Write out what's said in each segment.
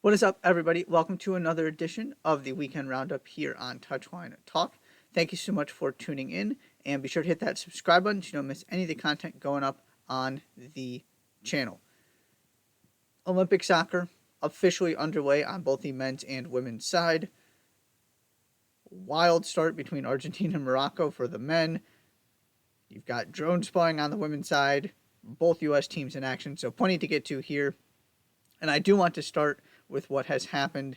What is up, everybody? Welcome to another edition of the Weekend Roundup here on Touchline Talk. Thank you so much for tuning in, and be sure to hit that subscribe button so you don't miss any of the content going up on the channel. Olympic soccer officially underway on both the men's and women's side. Wild start between Argentina and Morocco for the men. You've got drone spying on the women's side, both U.S. teams in action, so plenty to get to here. And I do want to start with what has happened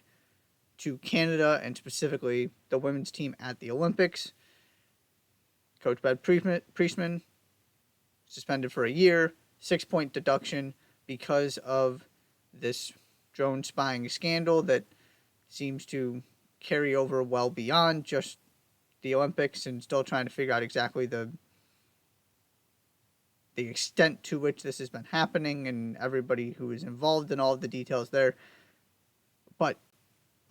to Canada and specifically the women's team at the Olympics. Coach Ben Priestman suspended for a year, 6-point deduction because of this drone spying scandal that seems to carry over well beyond just the Olympics, and still trying to figure out exactly the extent to which this has been happening and everybody who is involved in all of the details there. But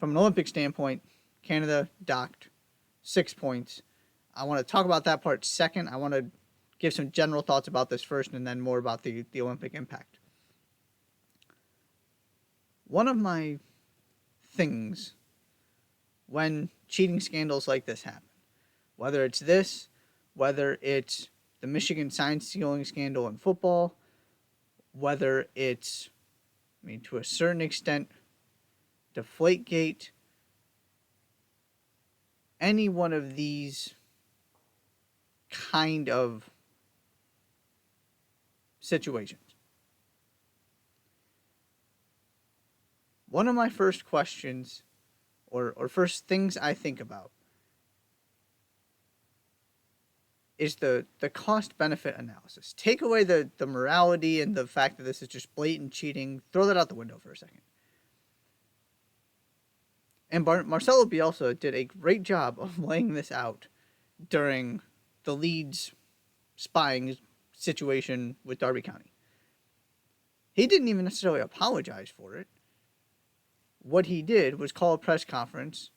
from an Olympic standpoint, Canada docked 6 points. I want to talk about that part second. I want to give some general thoughts about this first and then more about the Olympic impact. One of my things when cheating scandals like this happen, whether it's this, whether it's the Michigan sign stealing scandal in football, whether it's, to a certain extent, Deflategate, any one of these kind of situations. One of my first questions or first things I think about is the cost-benefit analysis. Take away the morality and the fact that this is just blatant cheating. Throw that out the window for a second. And Marcelo Bielsa did a great job of laying this out during the Leeds spying situation with Derby County. He didn't even necessarily apologize for it. What he did was call a press conference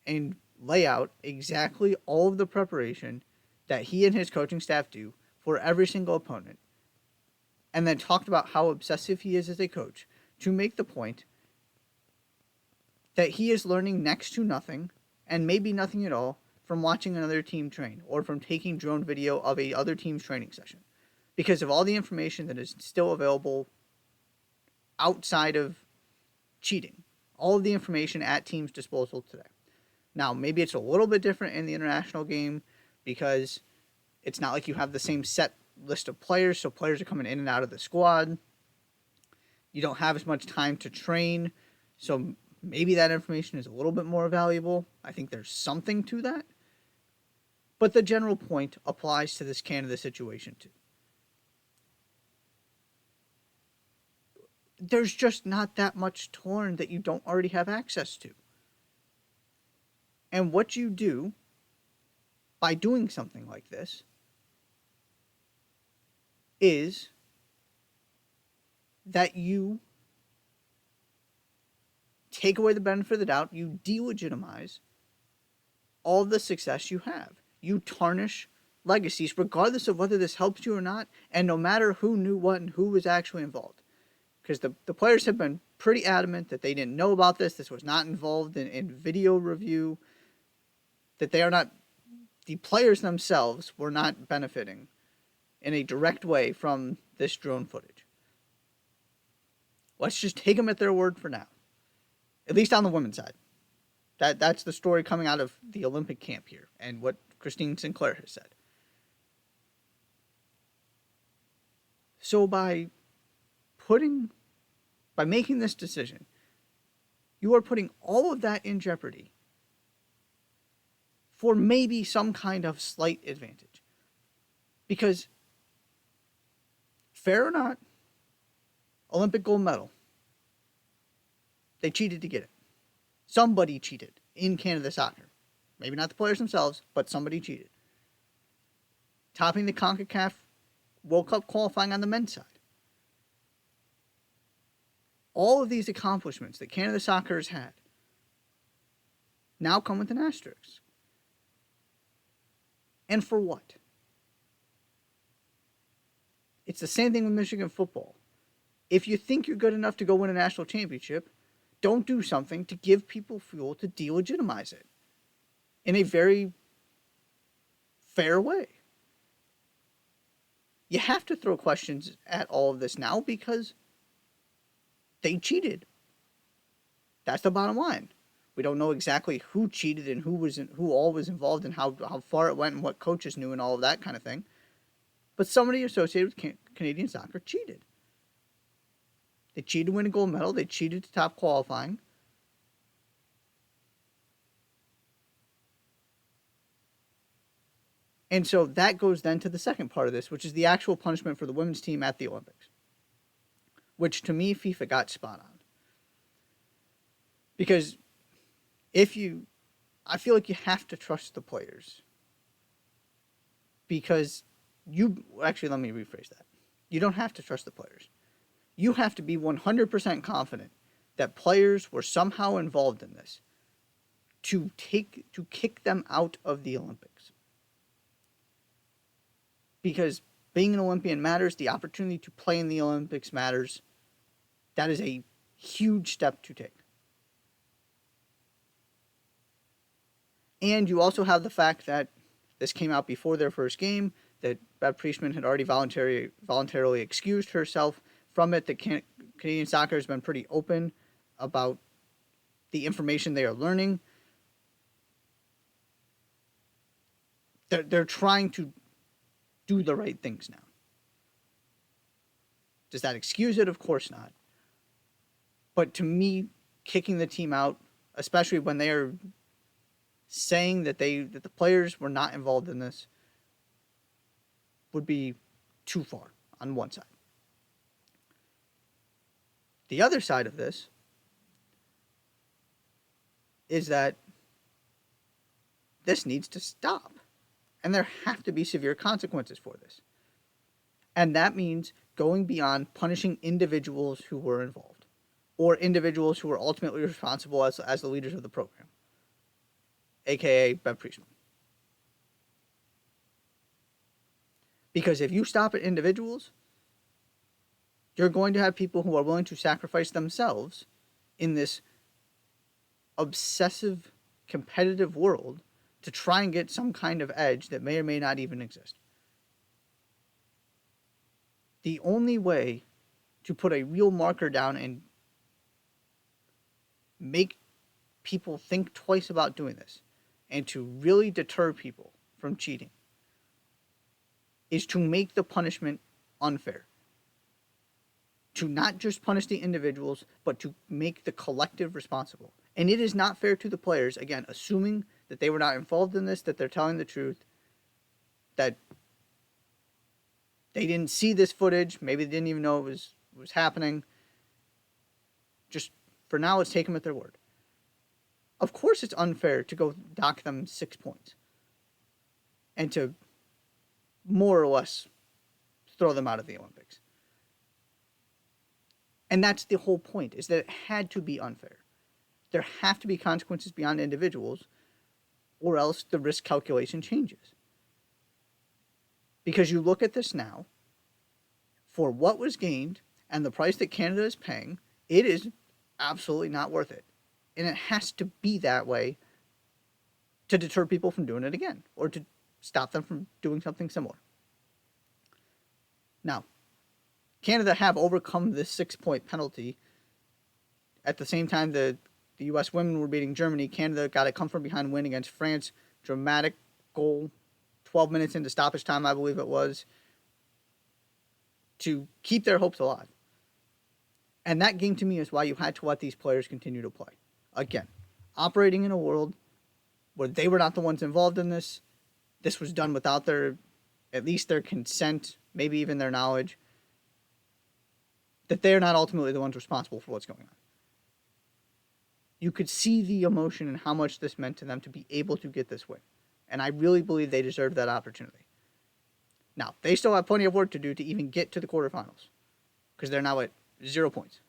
and lay out exactly all of the preparation that he and his coaching staff do for every single opponent, and then talked about how obsessive he is as a coach to make the point that he is learning next to nothing, and maybe nothing at all, from watching another team train or from taking drone video of a other team's training session, because of all the information that is still available outside of cheating, all of the information at teams' disposal today. Now, maybe it's a little bit different in the international game because it's not like you have the same set list of players, so players are coming in and out of the squad. You don't have as much time to train, so maybe that information is a little bit more valuable. I think there's something to that. But the general point applies to this Canada situation too. There's just not that much to learn that you don't already have access to. And what you do by doing something like this is that you take away the benefit of the doubt, you delegitimize all the success you have. You tarnish legacies, regardless of whether this helps you or not, and no matter who knew what and who was actually involved. Because the players have been pretty adamant that they didn't know about this, this was not involved in video review, that they are not, the players themselves were not benefiting in a direct way from this drone footage. Let's just take them at their word for now. At least on the women's side. That's the story coming out of the Olympic camp here, and what Christine Sinclair has said. So by making this decision, you are putting all of that in jeopardy for maybe some kind of slight advantage. Because, fair or not, Olympic gold medal, they cheated to get it. Somebody cheated in Canada soccer. Maybe not the players themselves, but somebody cheated. Topping the CONCACAF World Cup qualifying on the men's side. All of these accomplishments that Canada soccer has had now come with an asterisk. And for what? It's the same thing with Michigan football. If you think you're good enough to go win a national championship, don't do something to give people fuel to delegitimize it in a very fair way. You have to throw questions at all of this now because they cheated. That's the bottom line. We don't know exactly who cheated and who all was involved and how far it went and what coaches knew and all of that kind of thing. But somebody associated with Canadian soccer cheated. They cheated to win a gold medal. They cheated to top qualifying. And so that goes then to the second part of this, which is the actual punishment for the women's team at the Olympics, which to me FIFA got spot on. Because I feel like you have to trust the players. Because actually, let me rephrase that. You don't have to trust the players. You have to be 100% confident that players were somehow involved in this to kick them out of the Olympics. Because being an Olympian matters, the opportunity to play in the Olympics matters. That is a huge step to take. And you also have the fact that this came out before their first game, that Bev Priestman had already voluntarily excused herself from it, that Canadian soccer has been pretty open about the information they are learning. They're trying to do the right things now. Does that excuse it? Of course not. But to me, kicking the team out, especially when they are saying that the players were not involved in this, would be too far on one side. The other side of this is that this needs to stop. And there have to be severe consequences for this. And that means going beyond punishing individuals who were involved or individuals who were ultimately responsible as the leaders of the program, a.k.a. Bev Priestman. Because if you stop at individuals, you're going to have people who are willing to sacrifice themselves in this obsessive, competitive world to try and get some kind of edge that may or may not even exist. The only way to put a real marker down and make people think twice about doing this and to really deter people from cheating is to make the punishment unfair. To not just punish the individuals, but to make the collective responsible. And it is not fair to the players, again, assuming that they were not involved in this, that they're telling the truth, that they didn't see this footage, maybe they didn't even know it was happening. Just for now, let's take them at their word. Of course it's unfair to go dock them 6 points and to more or less throw them out of the Olympics. And that's the whole point, is that it had to be unfair. There have to be consequences beyond individuals, or else the risk calculation changes. Because you look at this now, for what was gained and the price that Canada is paying, it is absolutely not worth it. And it has to be that way to deter people from doing it again, or to stop them from doing something similar. Now, Canada have overcome this 6-point penalty. At the same time, the U.S. women were beating Germany. Canada got a come-from-behind win against France. Dramatic goal, 12 minutes into stoppage time, I believe it was, to keep their hopes alive. And that game, to me, is why you had to let these players continue to play. Again, operating in a world where they were not the ones involved in this. This was done without at least their consent, maybe even their knowledge, that they're not ultimately the ones responsible for what's going on. You could see the emotion and how much this meant to them to be able to get this win. And I really believe they deserved that opportunity. Now, they still have plenty of work to do to even get to the quarterfinals, because they're now at 0 points.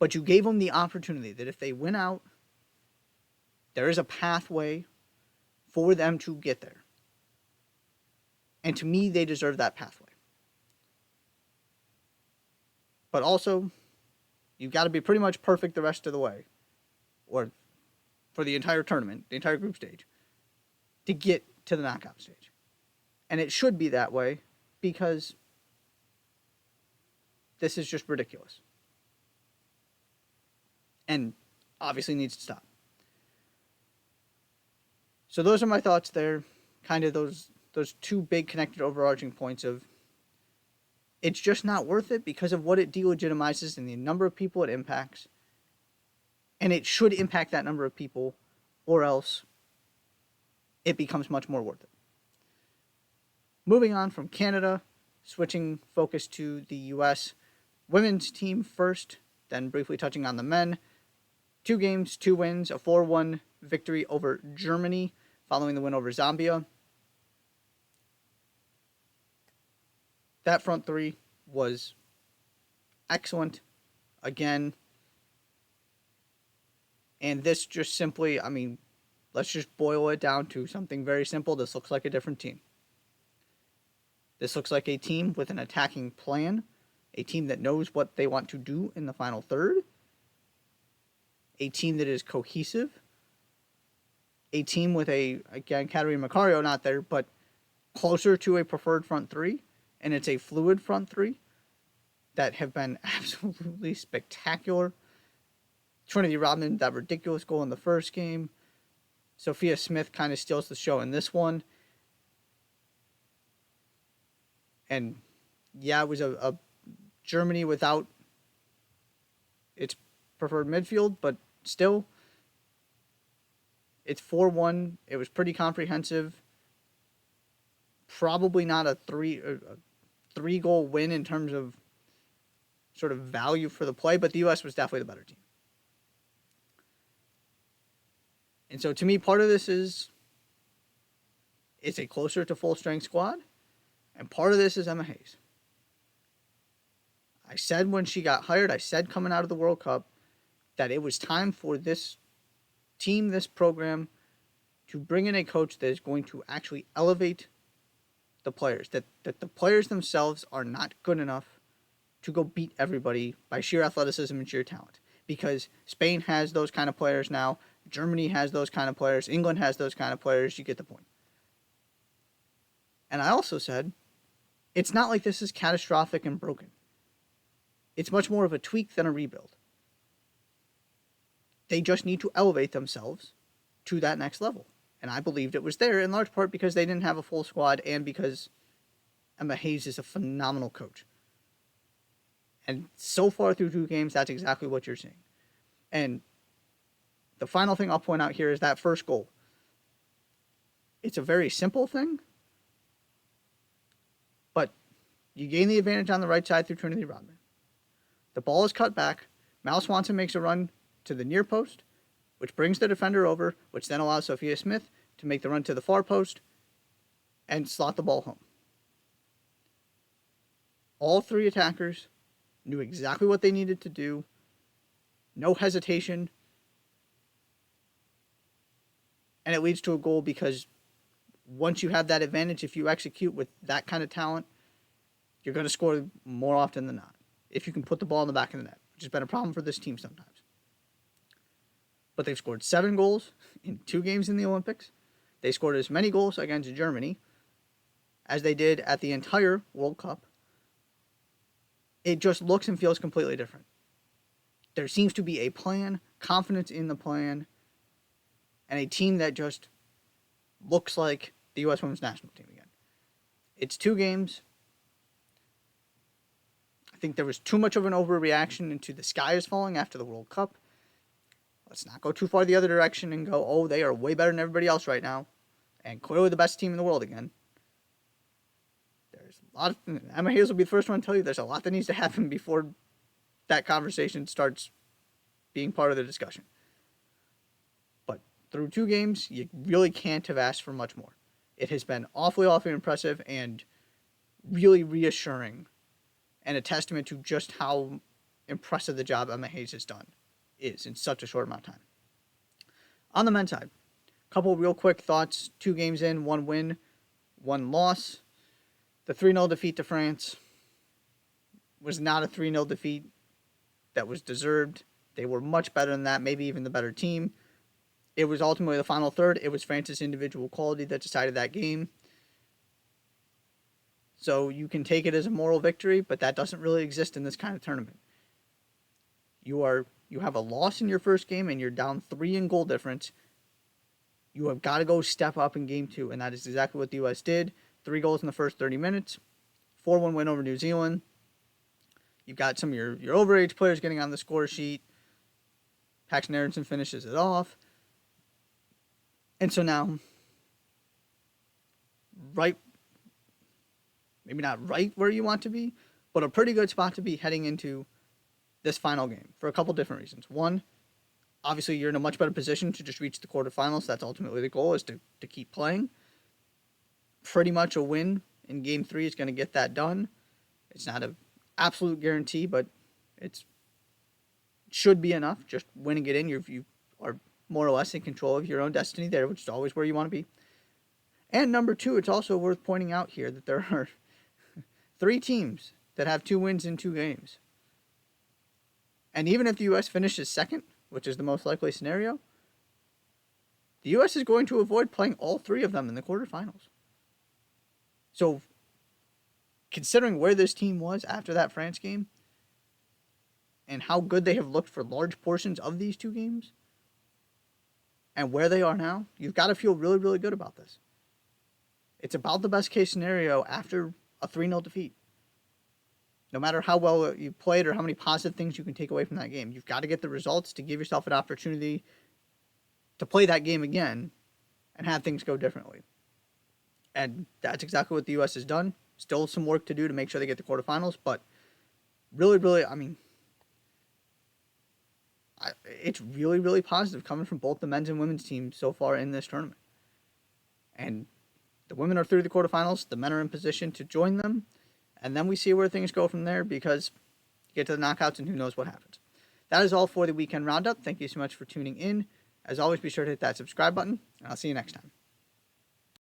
But you gave them the opportunity that if they win out, there is a pathway for them to get there. And to me, they deserve that pathway. But also, You've got to be pretty much perfect the rest of the way, or for the entire tournament, the entire group stage, to get to the knockout stage. And it should be that way because this is just ridiculous. And obviously needs to stop. So those are my thoughts there. Kind of those two big connected overarching points of it's just not worth it because of what it delegitimizes and the number of people it impacts. And it should impact that number of people, or else it becomes much more worth it. Moving on from Canada, switching focus to the U.S. women's team first, then briefly touching on the men. 2 games, 2 wins, a 4-1 victory over Germany following the win over Zambia. That front three was excellent again. And this just simply, let's just boil it down to something very simple. This looks like a different team. This looks like a team with an attacking plan, a team that knows what they want to do in the final third, a team that is cohesive, a team with again, Katarina Macario not there, but closer to a preferred front three, and it's a fluid front three that have been absolutely spectacular. Trinity Rodman, that ridiculous goal in the first game. Sophia Smith kind of steals the show in this one. And yeah, it was a Germany without its preferred midfield, but still, it's 4-1. It was pretty comprehensive. Probably not a three-goal win in terms of sort of value for the play, but the U.S. was definitely the better team. And so to me, part of this is it's a closer to full-strength squad, and part of this is Emma Hayes. I said when she got hired, I said coming out of the World Cup, that it was time for this team, this program, to bring in a coach that is going to actually elevate the players, that the players themselves are not good enough to go beat everybody by sheer athleticism and sheer talent. Because Spain has those kind of players now, Germany has those kind of players, England has those kind of players, you get the point. And I also said, it's not like this is catastrophic and broken. It's much more of a tweak than a rebuild. They just need to elevate themselves to that next level. And I believed it was there in large part because they didn't have a full squad and because Emma Hayes is a phenomenal coach. And so far through 2 games, that's exactly what you're seeing. And the final thing I'll point out here is that first goal. It's a very simple thing, but you gain the advantage on the right side through Trinity Rodman. The ball is cut back. Mal Swanson makes a run to the near post, which brings the defender over, which then allows Sophia Smith to make the run to the far post and slot the ball home. All 3 attackers knew exactly what they needed to do. No hesitation. And it leads to a goal because once you have that advantage, if you execute with that kind of talent, you're going to score more often than not. If you can put the ball in the back of the net, which has been a problem for this team sometimes. But they've scored 7 goals in 2 games in the Olympics. They scored as many goals against Germany as they did at the entire World Cup. It just looks and feels completely different. There seems to be a plan, confidence in the plan, and a team that just looks like the U.S. women's national team again. It's 2 games. I think there was too much of an overreaction into the sky is falling after the World Cup. Let's not go too far the other direction and go, oh, they are way better than everybody else right now, and clearly the best team in the world again. There's a lot of, Emma Hayes will be the first one to tell you there's a lot that needs to happen before that conversation starts being part of the discussion. But through 2 games, you really can't have asked for much more. It has been awfully impressive and really reassuring and a testament to just how impressive the job Emma Hayes has done is in such a short amount of time. On the men's side, a couple real quick thoughts. 2 games in, 1 win, 1 loss. The 3-0 defeat to France was not a 3-0 defeat that was deserved. They were much better than that, maybe even the better team. It was ultimately the final third. It was France's individual quality that decided that game. So you can take it as a moral victory, but that doesn't really exist in this kind of tournament. You have a loss in your first game and you're down 3 in goal difference. You have got to go step up in game 2, and that is exactly what the U.S. did. 3 goals in the first 30 minutes, 4-1 win over New Zealand. You've got some of your overage players getting on the score sheet. Paxton Aronson finishes it off. And so now, maybe not right where you want to be, but a pretty good spot to be heading into this final game for a couple different reasons. One, obviously you're in a much better position to just reach the quarterfinals. That's ultimately the goal, is to keep playing. Pretty much a win in game 3 is going to get that done. It's not an absolute guarantee, but it should be enough. Just winning it in, you are more or less in control of your own destiny there, which is always where you want to be. And number 2, it's also worth pointing out here that there are 3 teams that have 2 wins in 2 games. And even if the U.S. finishes second, which is the most likely scenario, the U.S. is going to avoid playing all 3 of them in the quarterfinals. So, considering where this team was after that France game, and how good they have looked for large portions of these 2 games, and where they are now, you've got to feel really, really good about this. It's about the best case scenario after a 3-0 defeat. No matter how well you played or how many positive things you can take away from that game, you've got to get the results to give yourself an opportunity to play that game again and have things go differently. And that's exactly what the U.S. has done. Still some work to do to make sure they get the quarterfinals, but really, really, it's really, really positive coming from both the men's and women's teams so far in this tournament. And the women are through the quarterfinals. The men are in position to join them. And then we see where things go from there, because you get to the knockouts and who knows what happens. That is all for the weekend roundup. Thank you so much for tuning in. As always, be sure to hit that subscribe button, and I'll see you next time.